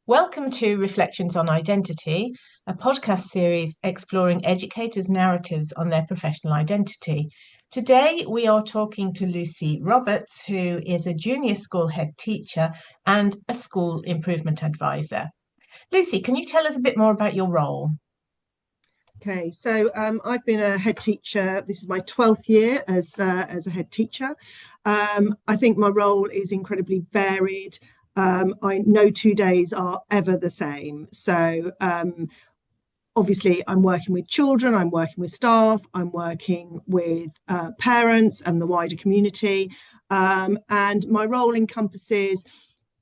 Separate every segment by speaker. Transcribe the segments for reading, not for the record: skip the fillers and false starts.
Speaker 1: Welcome to Reflections on Identity, a podcast series exploring educators' narratives on their professional identity. Today, we are talking to Lucy Roberts, who is a junior school head teacher and a school improvement advisor. Lucy, can you tell us a bit more about your role?
Speaker 2: Okay, so I've been a head teacher. This is my 12th year as a head teacher. I think my role is incredibly varied. No 2 days are ever the same. So obviously, I'm working with children, I'm working with staff, I'm working with parents and the wider community. And my role encompasses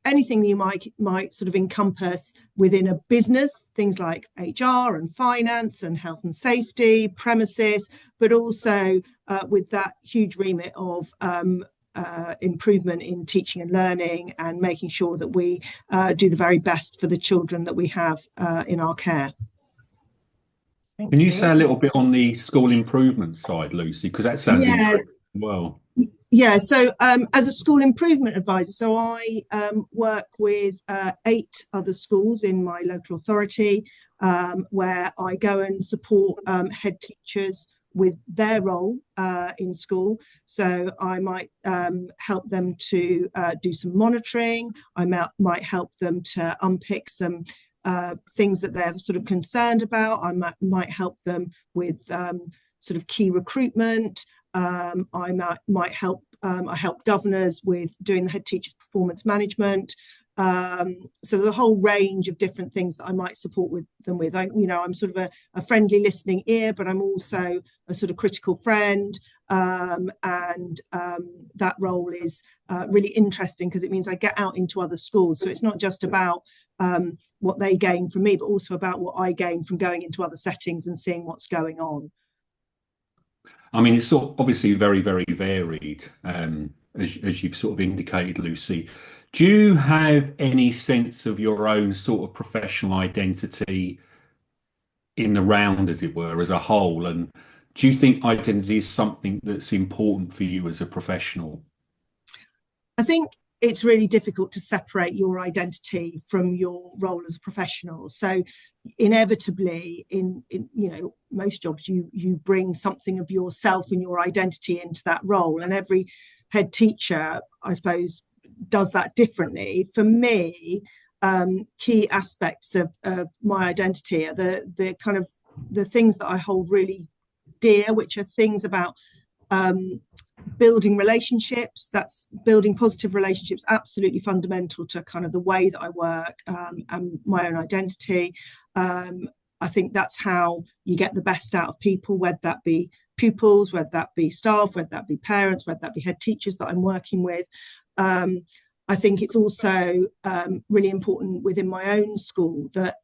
Speaker 2: anything that you might sort of encompass within a business, things like HR and finance and health and safety, premises, but also with that huge remit of improvement in teaching and learning and making sure that we do the very best for the children that we have in our care.
Speaker 1: Thank
Speaker 3: Can you
Speaker 1: you.
Speaker 3: say a little bit on the school improvement side, Lucy? Because that sounds
Speaker 2: Yes.
Speaker 3: interesting as well.
Speaker 2: Yeah, so as a school improvement advisor, so I work with 8 other schools in my local authority, where I go and support head teachers with their role in school. So I might help them to do some monitoring. I might help them to unpick some things that they're sort of concerned about. I might help them with sort of key recruitment. I might help. I help governors with doing the head teacher's performance management. So the whole range of different things that I might support with them with. I'm sort of a friendly listening ear, but I'm also a sort of critical friend. And that role is really interesting because it means I get out into other schools. So it's not just about what they gain from me, but also about what I gain from going into other settings and seeing what's going on.
Speaker 3: I mean, it's obviously very, very varied, as you've sort of indicated, Lucy. Do you have any sense of your own sort of professional identity in the round, as it were, as a whole? And do you think identity is something that's important for you as a professional?
Speaker 2: I think it's really difficult to separate your identity from your role as a professional. So inevitably in most jobs you bring something of yourself and your identity into that role, and every head teacher, I suppose, does that differently. For me, key aspects of my identity are the kind of the things that I hold really dear, which are things about building relationships. That's building positive relationships, absolutely fundamental to kind of the way that I work and my own identity. I think that's how you get the best out of people, whether that be pupils, whether that be staff, whether that be parents, whether that be head teachers that I'm working with. I think it's also really important within my own school that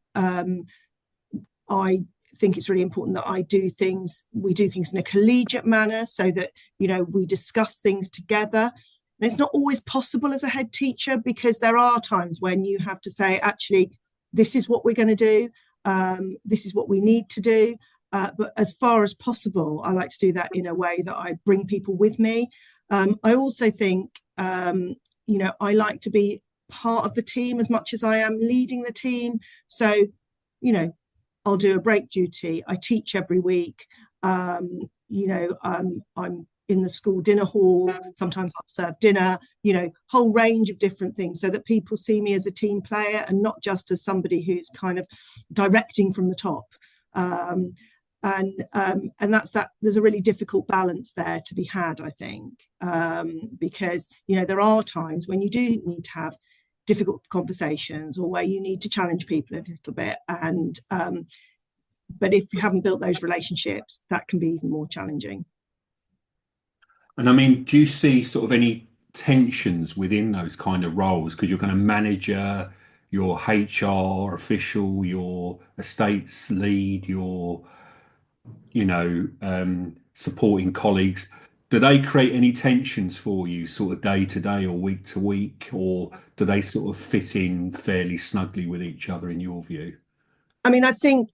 Speaker 2: I think it's really important that we do things in a collegiate manner, so that we discuss things together. And it's not always possible as a head teacher, because there are times when you have to say, actually, this is what we're going to do, this is what we need to do, but as far as possible I like to do that in a way that I bring people with me. I also think I like to be part of the team as much as I am leading the team. So I'll do a break duty. I teach every week. I'm in the school dinner hall. Sometimes I'll serve dinner, whole range of different things, so that people see me as a team player and not just as somebody who's kind of directing from the top. And that's that. There's a really difficult balance there to be had, I think, because there are times when you do need to have difficult conversations, or where you need to challenge people a little bit, and but if you haven't built those relationships, that can be even more challenging.
Speaker 3: And I mean, do you see sort of any tensions within those kind of roles? Because you're going to manager, your HR official, your estates lead, your supporting colleagues. Do they create any tensions for you sort of day to day or week to week, or do they sort of fit in fairly snugly with each other in your view?
Speaker 2: I mean, I think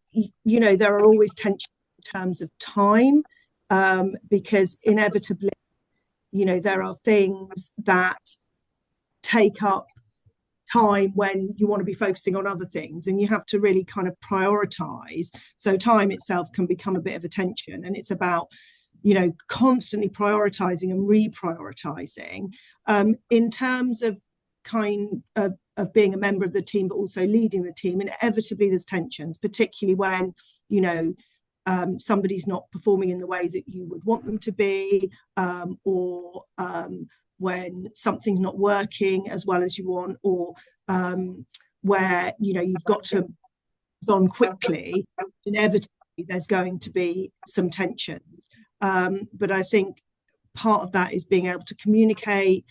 Speaker 2: there are always tensions in terms of time, because inevitably there are things that take up time when you want to be focusing on other things, and you have to really kind of prioritize. So time itself can become a bit of a tension, and it's about, you know, constantly prioritizing and reprioritizing. In terms of being a member of the team but also leading the team, inevitably there's tensions, particularly when, you know, somebody's not performing in the way that you would want them to be, or when something's not working as well as you want, or where, you know, you've got to on quickly. Inevitably there's going to be some tensions, but I think part of that is being able to communicate,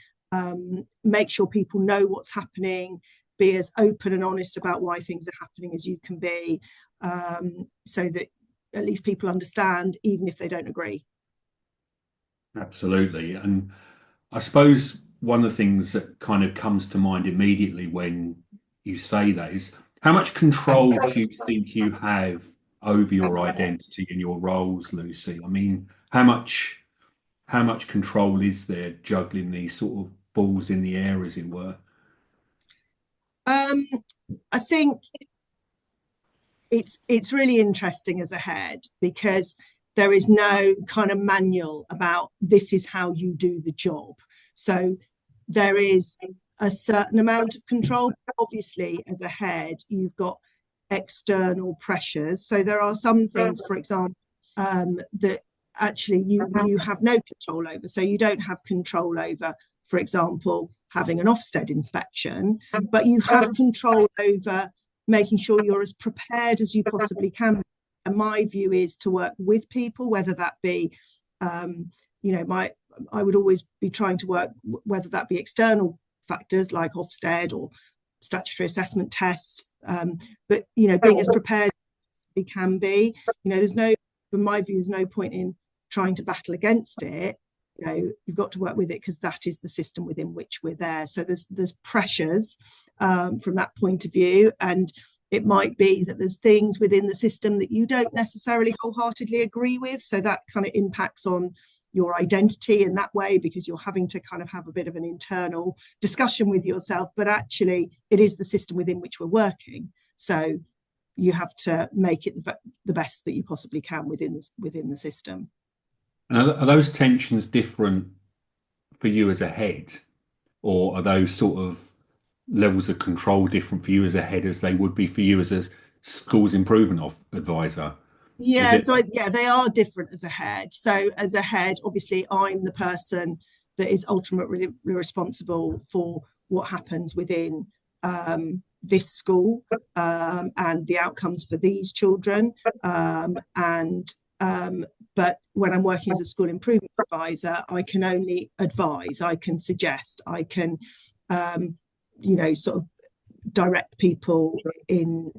Speaker 2: make sure people know what's happening, be as open and honest about why things are happening as you can be, so that at least people understand, even if they don't agree.
Speaker 3: Absolutely. And I suppose one of the things that kind of comes to mind immediately when you say that is, how much control do you think you have over your identity and your roles, Lucy? I mean, how much control is there juggling these sort of balls in the air, as it were?
Speaker 2: I think it's really interesting as a head, because there is no kind of manual about this is how you do the job. So there is a certain amount of control. Obviously, as a head, you've got external pressures. So there are some things, for example, that actually you have no control over. So you don't have control over, for example, having an Ofsted inspection, but you have control over making sure you're as prepared as you possibly can. And my view is to work with people, whether that be, you know, I would always be trying to work, whether that be external factors like Ofsted or statutory assessment tests, but, you know, being as prepared as we can be. You know, from my view, there's no point in trying to battle against it. You know, you've got to work with it, because that is the system within which we're there. So there's pressures from that point of view, and it might be that there's things within the system that you don't necessarily wholeheartedly agree with, so that kind of impacts on your identity in that way, because you're having to kind of have a bit of an internal discussion with yourself. But actually it is the system within which we're working, so you have to make it the best that you possibly can within the system.
Speaker 3: And are those tensions different for you as a head, or are those sort of levels of control different for you as a head as they would be for you as a schools improvement advisor?
Speaker 2: Yeah, they are different as a head. So as a head, obviously, I'm the person that is ultimately responsible for what happens within this school, and the outcomes for these children. But when I'm working as a school improvement advisor, I can only advise, I can suggest, I can, you know, sort of direct people in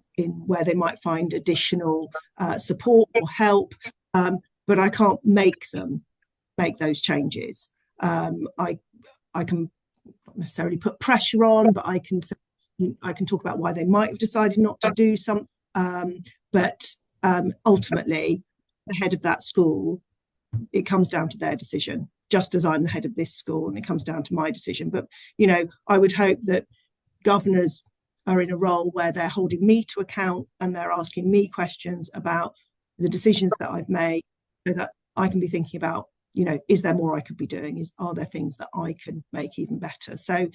Speaker 2: where they might find additional support or help, but I can't make them make those changes. I can not necessarily put pressure on, but I can talk about why they might have decided not to do something, but ultimately the head of that school, it comes down to their decision, just as I'm the head of this school and it comes down to my decision. But, you know, I would hope that governors are in a role where they're holding me to account and they're asking me questions about the decisions that I've made, so that I can be thinking about, you know, is there more I could be doing? Are there things that I can make even better? So,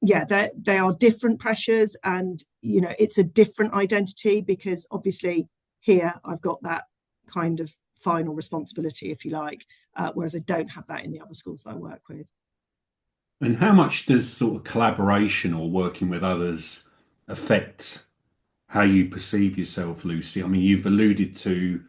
Speaker 2: yeah, they are different pressures, and, you know, it's a different identity, because obviously here I've got that kind of final responsibility, if you like, whereas I don't have that in the other schools that I work with.
Speaker 3: And how much does sort of collaboration or working with others affect how you perceive yourself, Lucy? I mean, you've alluded to,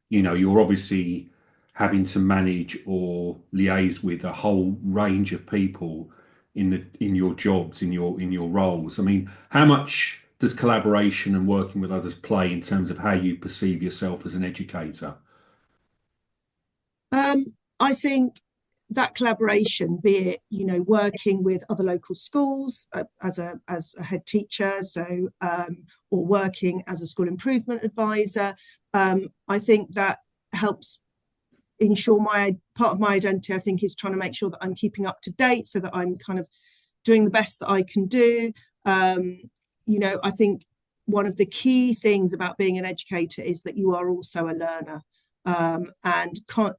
Speaker 3: you know, you're obviously having to manage or liaise with a whole range of people in your jobs, in your roles. I mean, how much does collaboration and working with others play in terms of how you perceive yourself as an educator?
Speaker 2: I think that collaboration, be it, you know, working with other local schools as a head teacher, so or working as a school improvement advisor, I think that helps ensure part of my identity, I think, is trying to make sure that I'm keeping up to date, so that I'm kind of doing the best that I can do. I think one of the key things about being an educator is that you are also a learner, and can't,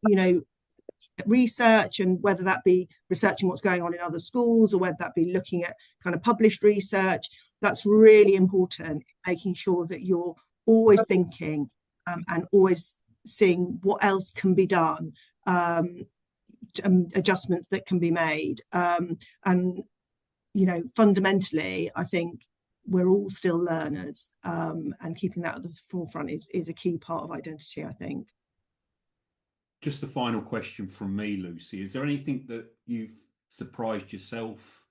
Speaker 2: research, and whether that be researching what's going on in other schools or whether that be looking at kind of published research, that's really important, making sure that you're always thinking, and always seeing what else can be done, adjustments that can be made, and fundamentally I think we're all still learners, and keeping that at the forefront is a key part of identity, I think.
Speaker 3: Just the final question from me, Lucy. Is there anything that you've surprised yourself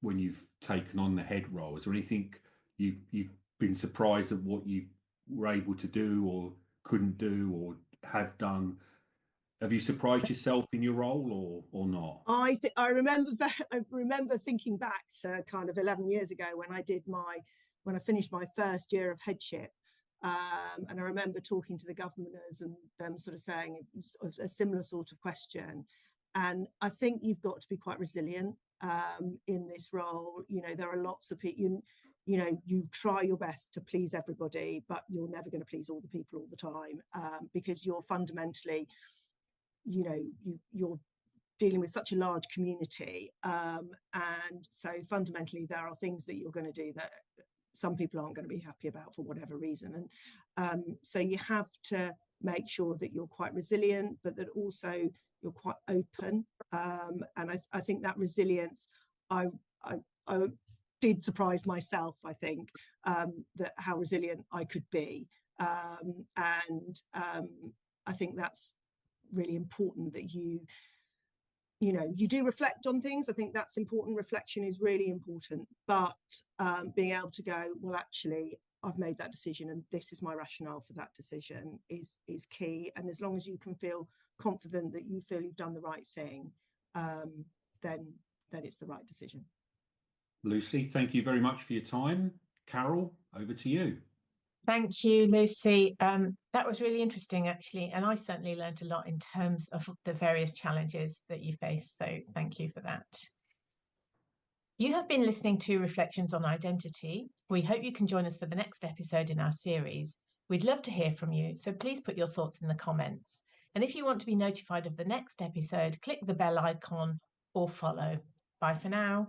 Speaker 3: when you've taken on the head role? Is there anything you've been surprised at what you were able to do or couldn't do or have done? Have you surprised yourself in your role or not?
Speaker 2: I remember thinking back to kind of 11 years ago when I finished my first year of headship. And I remember talking to the governors and them sort of saying a similar sort of question. And I think you've got to be quite resilient in this role. There are lots of people, you try your best to please everybody, but you're never going to please all the people all the time, because you're fundamentally, you're dealing with such a large community. And so fundamentally, there are things that you're going to do that some people aren't going to be happy about for whatever reason. And so you have to make sure that you're quite resilient, but that also you're quite open. And I think that resilience, I did surprise myself, I think, that how resilient I could be. And I think that's really important, that you do reflect on things. I think that's important. Reflection is really important, but being able to go, well, actually, I've made that decision and this is my rationale for that decision is key. And as long as you can feel confident that you feel you've done the right thing, then it's the right decision.
Speaker 3: Lucy, thank you very much for your time. Carol, over to you.
Speaker 1: Thank you, Lucy. That was really interesting, actually, and I certainly learned a lot in terms of the various challenges that you face. So thank you for that. You have been listening to Reflections on Identity. We hope you can join us for the next episode in our series. We'd love to hear from you, so please put your thoughts in the comments. And if you want to be notified of the next episode, click the bell icon or follow. Bye for now.